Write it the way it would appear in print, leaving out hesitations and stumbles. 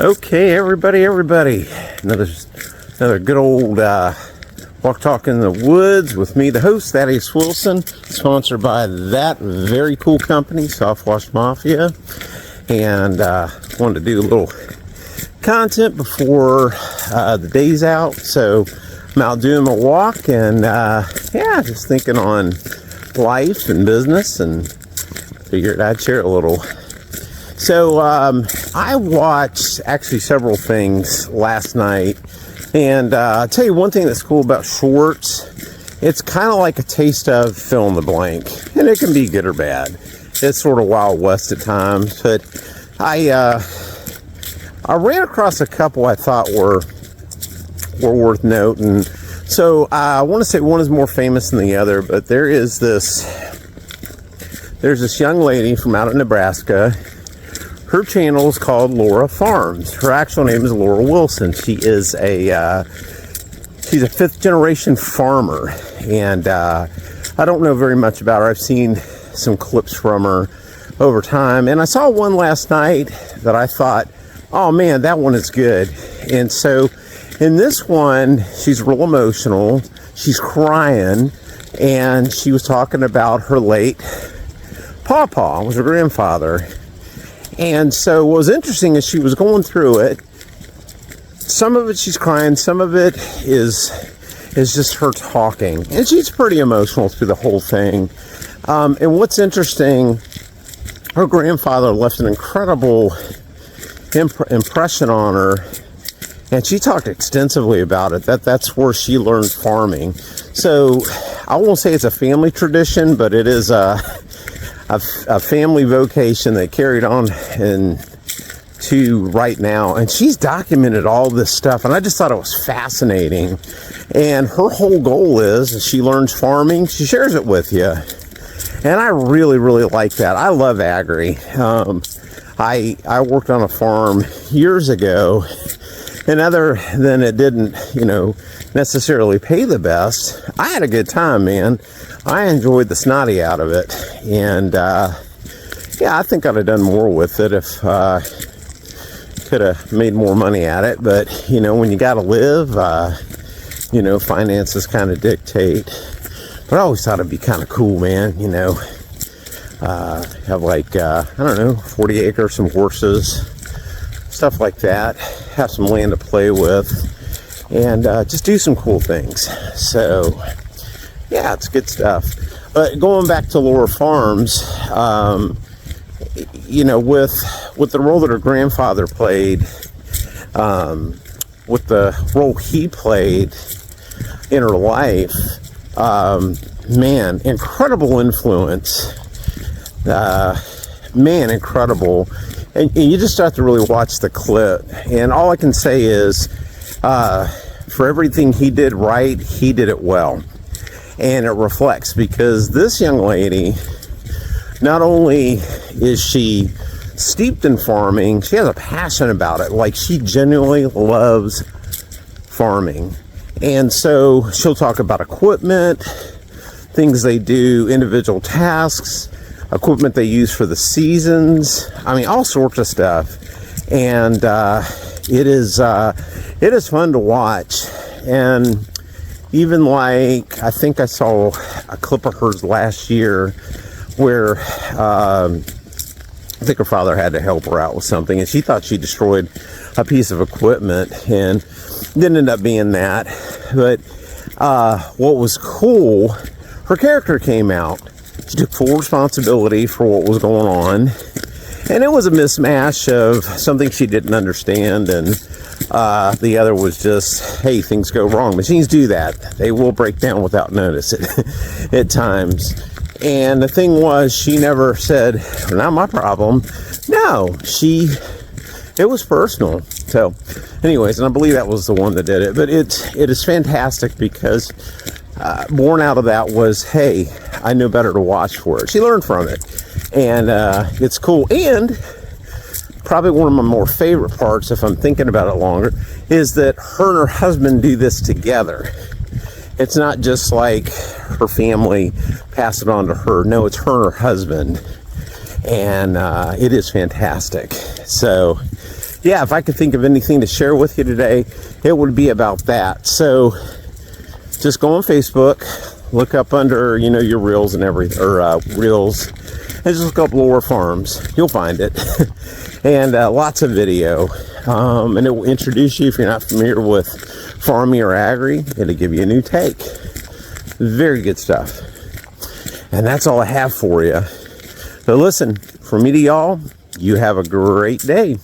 Okay, everybody, another good old walk talk in the woods with me, the host, Thaddeus Wilson, sponsored by that very cool company, Softwash Mafia, and wanted to do a little content before the day's out. So I'm out doing my walk, and just thinking on life and business, and figured I'd share a little. So I watched actually several things last night, and I'll tell you one thing that's cool about shorts. It's kind of like a taste of fill in the blank, and it can be good or bad. It's sort of Wild West at times, but I ran across a couple I thought were worth noting. So I want to say one is more famous than the other, but there's this young lady from out of Nebraska. Her channel is called Laura Farms. Her actual name is Laura Wilson. She's a fifth generation farmer, and I don't know very much about her. I've seen some clips from her over time, and I saw one last night that I thought, oh man, that one is good. And so in this one, she's real emotional. She's crying, and she was talking about her late pawpaw, was her grandfather. And so what was interesting is she was going through it. Some of it she's crying, some of it is just her talking. And she's pretty emotional through the whole thing. And what's interesting, her grandfather left an incredible impression on her. And she talked extensively about it. That's where she learned farming. So I won't say it's a family tradition, but it is a family vocation that carried on to right now. And she's documented all this stuff, and I just thought it was fascinating. And her whole goal is, she learns farming, she shares it with you. And I really, really like that. I love agri. I worked on a farm years ago, and other than it didn't, necessarily pay the best, I had a good time, man. I enjoyed the snotty out of it, and I think I'd have done more with it if could have made more money at it. But when you got to live, finances kind of dictate. But I always thought it'd be kind of cool, man. Have like 40 acres, some horses, stuff like that. Have some land to play with, and just do some cool things. So. Yeah, it's good stuff. But going back to Laura Farms, with the role that her grandfather played, with the role he played in her life, man, incredible influence. Incredible. And you just have to really watch the clip. And all I can say is, for everything he did right, he did it well. And it reflects, because this young lady, not only is she steeped in farming, she has a passion about it. Like, she genuinely loves farming. And so she'll talk about equipment, things they do, individual tasks, equipment they use for the seasons. I mean, all sorts of stuff. And it is fun to watch. And even like, I think I saw a clip of hers last year where I think her father had to help her out with something, and she thought she destroyed a piece of equipment, and didn't end up being that. But what was cool, her character came out. She took full responsibility for what was going on, and it was a mismatch of something she didn't understand, and the other was just, hey, things go wrong. Machines do that. They will break down without notice at times. And the thing was, she never said, not my problem. No, it was personal. So anyways, and I believe that was the one that did it. But it is fantastic, because born out of that was, hey, I knew better to watch for it. She learned from it. And it's cool. And probably one of my more favorite parts, if I'm thinking about it longer, is that her and her husband do this together. It's not just like her family pass it on to her. No, it's her and her husband. And it is fantastic. So yeah, if I could think of anything to share with you today, it would be about that. So just go on Facebook, look up under, your reels and everything, or reels, and just look up Lower Farms. You'll find it. And lots of video. And it will introduce you, if you're not familiar with farming or agri, it'll give you a new take. Very good stuff. And that's all I have for you. So listen, from me to y'all, you have a great day.